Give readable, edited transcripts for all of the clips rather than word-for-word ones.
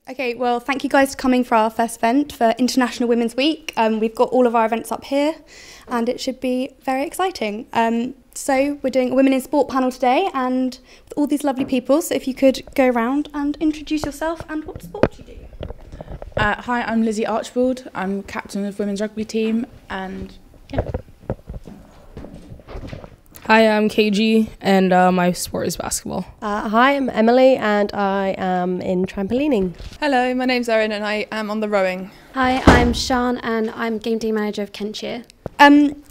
Okay, well, thank you guys for coming for our first event for International Women's Week. We've got all of our events up here and it should be very exciting. So we're doing a Women in Sport panel today and with all these lovely people. So if you could go around and introduce yourself and what sport you do. Hi, I'm Lizzie Archibald. I'm captain of women's rugby team and yeah. Hi, I'm KG and my sport is basketball. Hi, I'm Emily and I am in trampolining. Hello, my name's Erin and I am on the rowing. Hi, I'm Sian and I'm game day manager of Kentshire.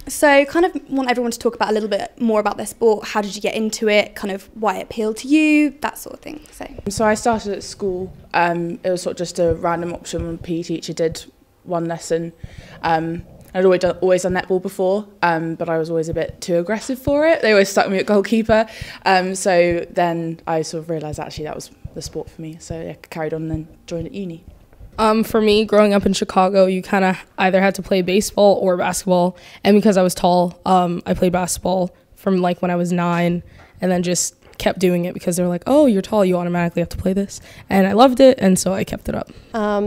So kind of want everyone to talk about a little bit more about their sport. How did you get into it? Kind of why it appealed to you? That sort of thing. So I started at school. It was sort of just a random option when PE teacher did one lesson. I'd always done netball before, but I was always a bit too aggressive for it. They always stuck me at goalkeeper. So then I sort of realised actually that was the sport for me. So I carried on and then joined at uni. For me, growing up in Chicago, you kind of either had to play baseball or basketball. And because I was tall, I played basketball from like when I was 9 and then just kept doing it because they were like, oh, you're tall, you automatically have to play this. And I loved it, and so I kept it up.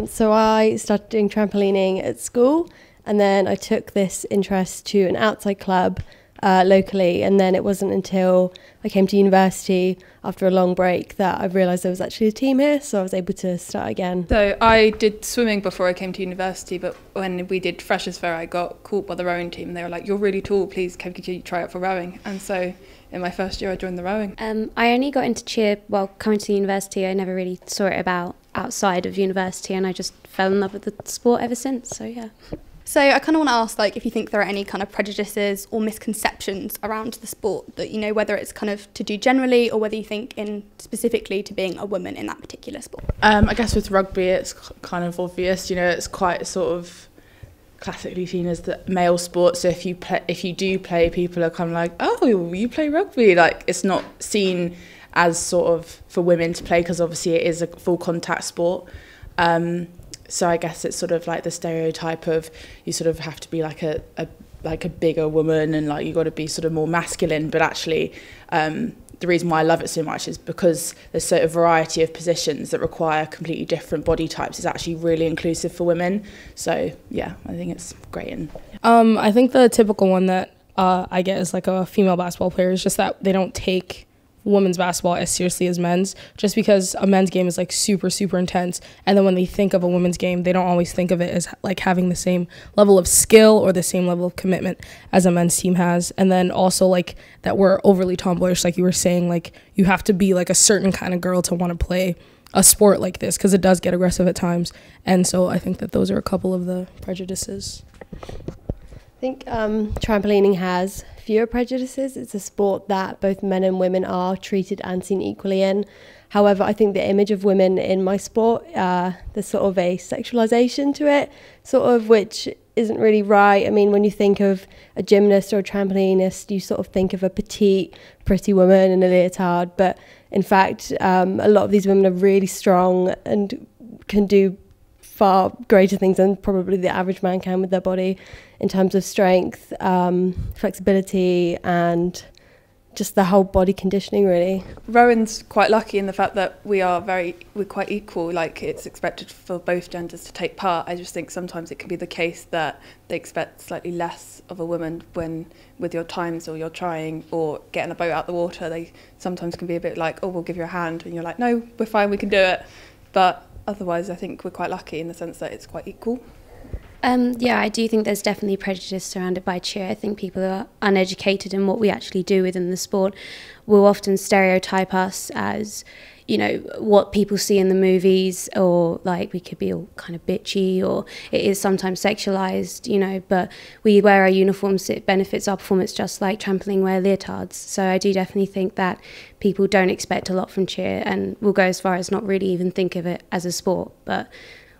So I started doing trampolining at school. And then I took this interest to an outside club locally. And then it wasn't until I came to university after a long break that I realised there was actually a team here. So I was able to start again. So I did swimming before I came to university, but when we did Freshers Fair, I got called by the rowing team. They were like, you're really tall, please, can you try out for rowing? And so in my first year, I joined the rowing. I only got into cheer, coming to university, I never really saw it about outside of university and I just fell in love with the sport ever since, so yeah. So I kind of want to ask, like, if you think there are any kind of prejudices or misconceptions around the sport that, you know, whether it's kind of to do generally or whether you think in specifically to being a woman in that particular sport. I guess with rugby, it's kind of obvious, you know, it's quite sort of classically seen as the male sport. So if you do play, people are kind of like, oh, you play rugby. Like, it's not seen as sort of for women to play because obviously it is a full contact sport. So I guess it's sort of like the stereotype of you sort of have to be like a bigger woman and like you got to be sort of more masculine. But actually, the reason why I love it so much is because there's such a variety of positions that require completely different body types. It's actually really inclusive for women. So yeah, I think it's great. And I think the typical one that I get as like a female basketball player is just that they don't take women's basketball as seriously as men's, just because a men's game is like super intense, and then when they think of a women's game, they don't always think of it as like having the same level of skill or the same level of commitment as a men's team has. And then also like that we're overly tomboyish, like you were saying, like you have to be like a certain kind of girl to want to play a sport like this because it does get aggressive at times. And so I think that those are a couple of the prejudices. I think trampolining has fewer prejudices. It's a sport that both men and women are treated and seen equally in. However, I think the image of women in my sport, there's sort of a sexualisation to it, sort of, which isn't really right. I mean, when you think of a gymnast or a trampolinist, you sort of think of a petite, pretty woman in a leotard. But in fact, a lot of these women are really strong and can do far greater things than probably the average man can with their body in terms of strength, flexibility and just the whole body conditioning really. Rowing's quite lucky in the fact that we're quite equal, like it's expected for both genders to take part. I just think sometimes it can be the case that they expect slightly less of a woman when with your times or you're trying or getting a boat out the water. They sometimes can be a bit like, oh, we'll give you a hand, and you're like, no, we're fine, we can do it. But otherwise, I think we're quite lucky in the sense that it's quite equal. Yeah, I do think there's definitely prejudice surrounded by cheer. I think people are uneducated in what we actually do within the sport. We'll often stereotype us as, you know, what people see in the movies, or like we could be all kind of bitchy, or it is sometimes sexualized, you know, but we wear our uniforms, it benefits our performance just like trampoline wear leotards. So I do definitely think that people don't expect a lot from cheer and will go as far as not really even think of it as a sport, but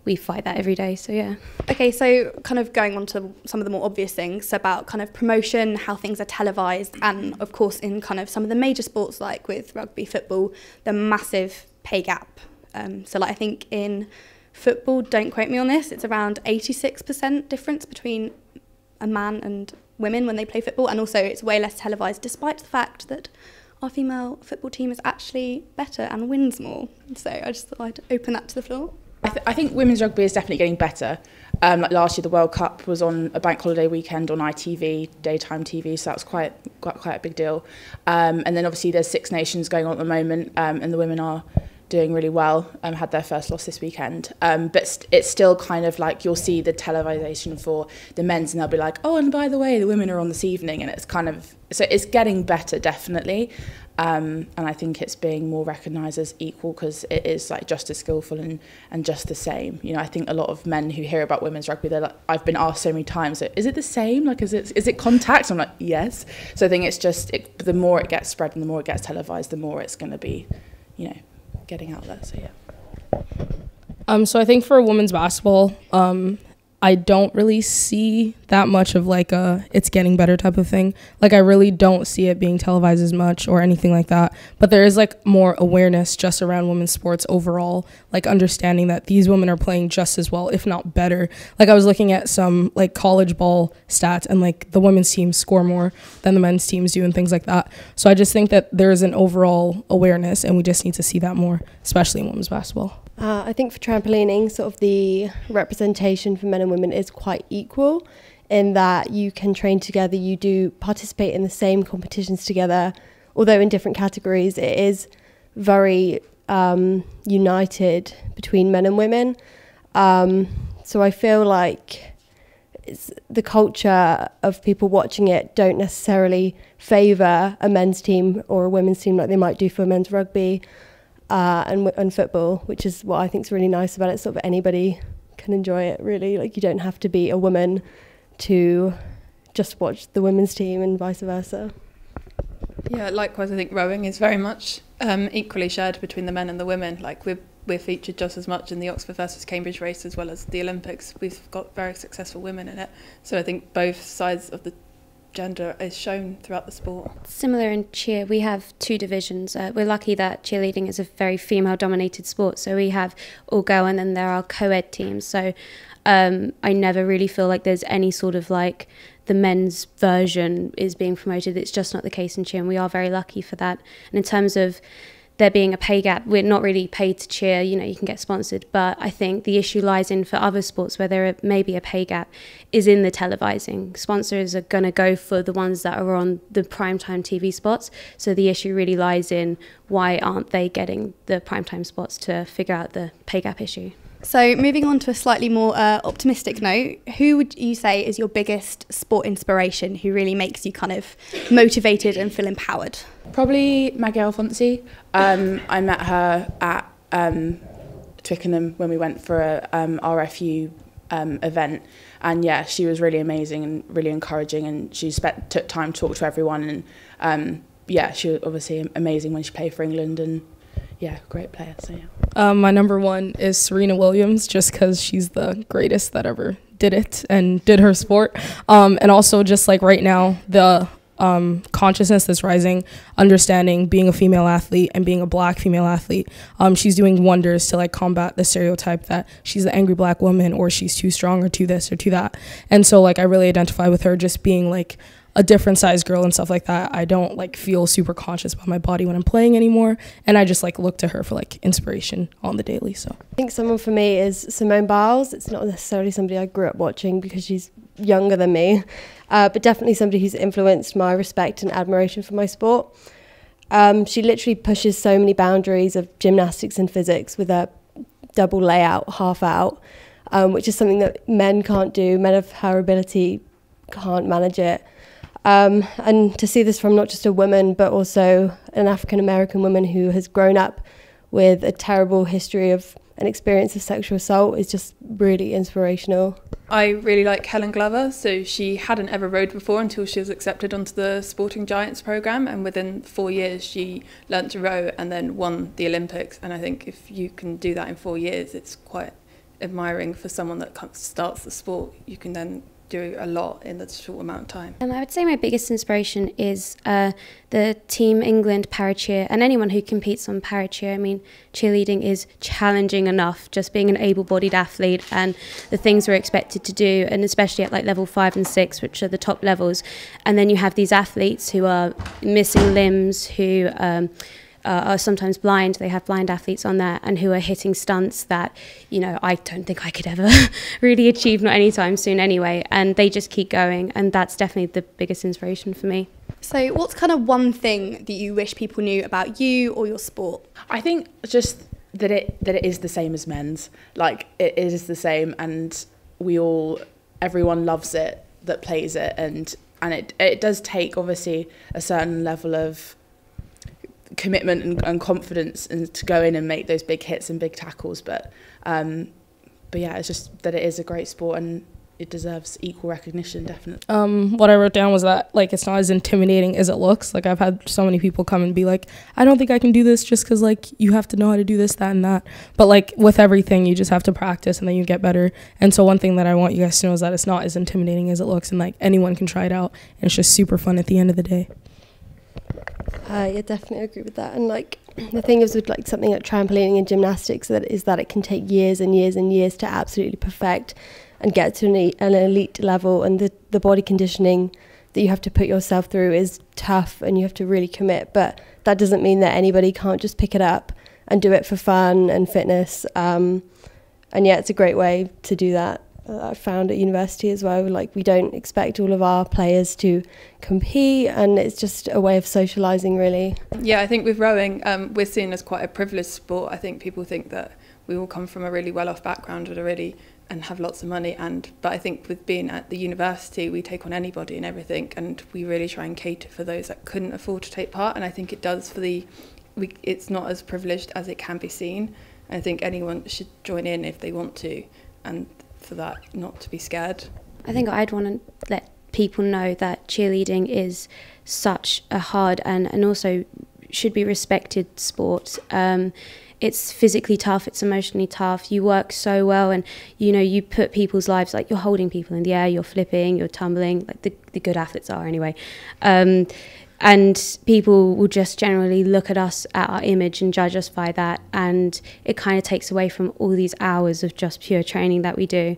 we fight that every day, so yeah. Okay, so kind of going on to some of the more obvious things about kind of promotion, how things are televised, and of course in kind of some of the major sports like with rugby, football, the massive pay gap. So like I think in football, don't quote me on this, it's around 86% difference between a man and women when they play football, and also it's way less televised despite the fact that our female football team is actually better and wins more. So I just thought I'd open that to the floor. I think women's rugby is definitely getting better. Like last year, the World Cup was on a bank holiday weekend on ITV, daytime TV, so that was quite a big deal. And then obviously there's Six Nations going on at the moment, and the women are doing really well. Had their first loss this weekend, but it's still kind of like you'll see the televisation for the men's, and they'll be like, oh, and by the way, the women are on this evening, and it's kind of so it's getting better definitely. And I think it's being more recognised as equal because it is like just as skillful and just the same. You know, I think a lot of men who hear about women's rugby, they're like, I've been asked so many times, is it the same? Like, is it contact? I'm like, yes. So I think it's just the more it gets spread and the more it gets televised, the more it's going to be, you know, getting out there. So yeah. So I think for women's basketball, I don't really see that much of like it's getting better type of thing. Like I really don't see it being televised as much or anything like that. But there is like more awareness just around women's sports overall, like understanding that these women are playing just as well, if not better. Like I was looking at some like college ball stats and like the women's teams score more than the men's teams do and things like that. So I just think that there is an overall awareness and we just need to see that more, especially in women's basketball. I think for trampolining, sort of the representation for men and women is quite equal in that you can train together, you do participate in the same competitions together, although in different categories. It is very united between men and women. So I feel like the culture of people watching it don't necessarily favour a men's team or a women's team like they might do for men's rugby. And football, which is what I think is really nice about it. Sort of anybody can enjoy it, really. Like you don't have to be a woman to just watch the women's team and vice versa. Yeah, likewise, I think rowing is very much equally shared between the men and the women. Like we're featured just as much in the Oxford versus Cambridge race as well as the Olympics. We've got very successful women in it. So I think both sides of the gender is shown throughout the sport. Similar in cheer, we have two divisions. We're lucky that cheerleading is a very female-dominated sport, so we have all girl and then there are co-ed teams. So I never really feel like there's any sort of like the men's version is being promoted. It's just not the case in cheer, and we are very lucky for that. And in terms of there being a pay gap, we're not really paid to cheer, you know, you can get sponsored, but I think the issue lies in for other sports where there may be a pay gap is in the televising. Sponsors are going to go for the ones that are on the primetime TV spots, so the issue really lies in why aren't they getting the primetime spots to figure out the pay gap issue. So moving on to a slightly more optimistic note, who would you say is your biggest sport inspiration, who really makes you kind of motivated and feel empowered? Probably Maggie Alfonsi. I met her at Twickenham when we went for a RFU event, and yeah, she was really amazing and really encouraging, and she took time to talk to everyone, and yeah, she was obviously amazing when she played for England, and yeah, great player. So yeah. My number one is Serena Williams, just because she's the greatest that ever did it and did her sport. And also just like right now, the consciousness that's rising, understanding being a female athlete and being a black female athlete, she's doing wonders to like combat the stereotype that she's the angry black woman or she's too strong or too this or too that. And so like I really identify with her just being like a different size girl and stuff like that. I don't like feel super conscious about my body when I'm playing anymore, and I just like look to her for like inspiration on the daily. So I think someone for me is Simone Biles. It's not necessarily somebody I grew up watching because she's younger than me, but definitely somebody who's influenced my respect and admiration for my sport. She literally pushes so many boundaries of gymnastics and physics with a double layout, half out, which is something that men can't do. Men of her ability can't manage it. And to see this from not just a woman, but also an African-American woman who has grown up with a terrible history of an experience of sexual assault is just really inspirational. I really like Helen Glover. So she hadn't ever rowed before until she was accepted onto the Sporting Giants programme, and within 4 years she learnt to row and then won the Olympics. And I think if you can do that in 4 years, it's quite admiring for someone that starts the sport. You can then do a lot in a short amount of time. I would say my biggest inspiration is the Team England paracheer, and anyone who competes on paracheer. I mean, cheerleading is challenging enough, just being an able-bodied athlete and the things we're expected to do, and especially at like level 5 and 6, which are the top levels. And then you have these athletes who are missing limbs, who are sometimes blind. They have blind athletes on there and who are hitting stunts that, you know, I don't think I could ever really achieve, not anytime soon anyway. And they just keep going. And that's definitely the biggest inspiration for me. So what's kind of one thing that you wish people knew about you or your sport? I think just that it is the same as men's. Like, it is the same, and everyone loves it that plays it, and it does take obviously a certain level of commitment and confidence and to go in and make those big hits and big tackles, but yeah, it's just that it is a great sport and it deserves equal recognition, definitely. What I wrote down was that, like, it's not as intimidating as it looks. Like, I've had so many people come and be like, I don't think I can do this, just because, like, you have to know how to do this, that, and that. But, like, with everything, you just have to practice and then you get better. And so one thing that I want you guys to know is that it's not as intimidating as it looks, and, like, anyone can try it out. And it's just super fun at the end of the day. Yeah, definitely agree with that. And, like, the thing is with, like, something like trampolining and gymnastics, that it can take years and years and years to absolutely perfect and get to an elite level, and the body conditioning that you have to put yourself through is tough and you have to really commit, but that doesn't mean that anybody can't just pick it up and do it for fun and fitness. And yeah, it's a great way to do that. I found at university as well, like, we don't expect all of our players to compete, and it's just a way of socialising, really. Yeah, I think with rowing, we're seen as quite a privileged sport. I think people think that we all come from a really well-off background and have lots of money, but I think with being at the university, we take on anybody and everything, and we really try and cater for those that couldn't afford to take part. And I think it does it's not as privileged as it can be seen. I think anyone should join in if they want to, and for that not to be scared. I think I'd want to let people know that cheerleading is such a hard and also should be respected sport. It's physically tough, it's emotionally tough, you work so well, and you know, you put people's lives, like, you're holding people in the air, you're flipping, you're tumbling, like the good athletes are anyway. And people will just generally look at us, at our image, and judge us by that, and it kind of takes away from all these hours of just pure training that we do.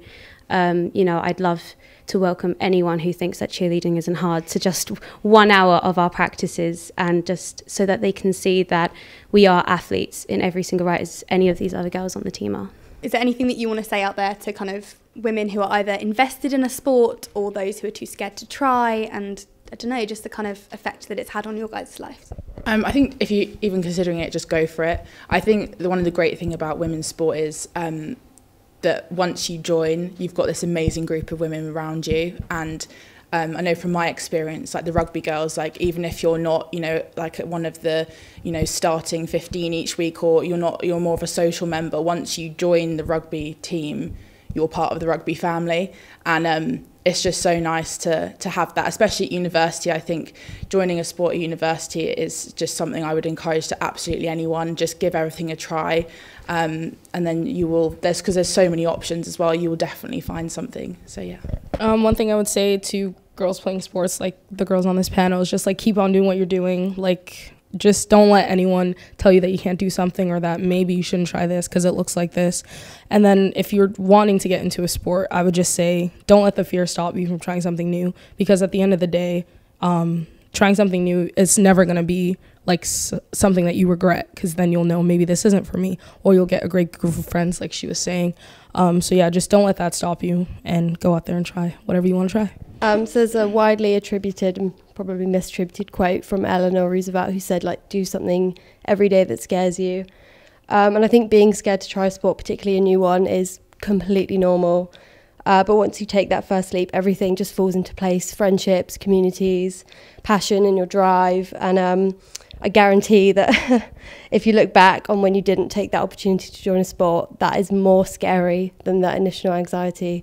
You know, I'd love to welcome anyone who thinks that cheerleading isn't hard to just 1 hour of our practices, and just so that they can see that we are athletes in every single right as any of these other girls on the team are. Is there anything that you want to say out there to kind of women who are either invested in a sport or those who are too scared to try, and I don't know, just the kind of effect that it's had on your guys' lives? I think if you're even considering it, just go for it. I think one of the great things about women's sport is that once you join, you've got this amazing group of women around you. And I know from my experience, like the rugby girls, like even if you're not, you know, like one of the, you know, starting 15 each week, or you're more of a social member, once you join the rugby team, you're part of the rugby family. And it's just so nice to have that, especially at university. I think joining a sport at university is just something I would encourage to absolutely anyone. Just give everything a try, and then because there's so many options as well, you will definitely find something. So yeah. One thing I would say to girls playing sports, like the girls on this panel, is just, like, keep on doing what you're doing. Like, just don't let anyone tell you that you can't do something, or that maybe you shouldn't try this because it looks like this. And then if you're wanting to get into a sport, I would just say, don't let the fear stop you from trying something new, because at the end of the day, trying something new is never going to be like something that you regret, because then you'll know maybe this isn't for me, or you'll get a great group of friends, like she was saying. So yeah, just don't let that stop you, and go out there and try whatever you want to try. So there's a widely attributed and probably misattributed quote from Eleanor Roosevelt, who said, like, do something every day that scares you. And I think being scared to try a sport, particularly a new one, is completely normal. But once you take that first leap, everything just falls into place: friendships, communities, passion, and your drive. And I guarantee that if you look back on when you didn't take that opportunity to join a sport, that is more scary than that initial anxiety.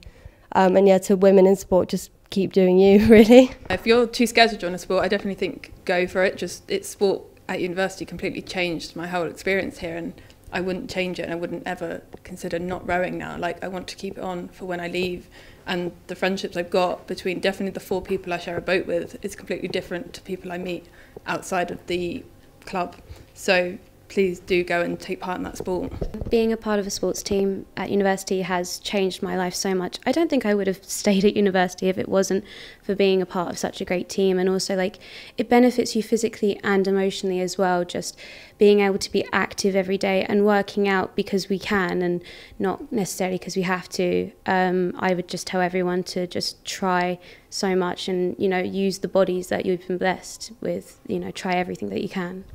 And yeah, to women in sport, just keep doing you, really. If you're too scared to join a sport, I definitely think go for it. It's sport at university completely changed my whole experience here, and I wouldn't change it, and I wouldn't ever consider not rowing now. Like, I want to keep it on for when I leave, and the friendships I've got between definitely the 4 people I share a boat with is completely different to people I meet outside of the club. So please do go and take part in that sport. Being a part of a sports team at university has changed my life so much. I don't think I would have stayed at university if it wasn't for being a part of such a great team. And also, like, it benefits you physically and emotionally as well, just being able to be active every day and working out because we can and not necessarily because we have to. I would just tell everyone to just try so much and, you know, use the bodies that you've been blessed with, you know, try everything that you can.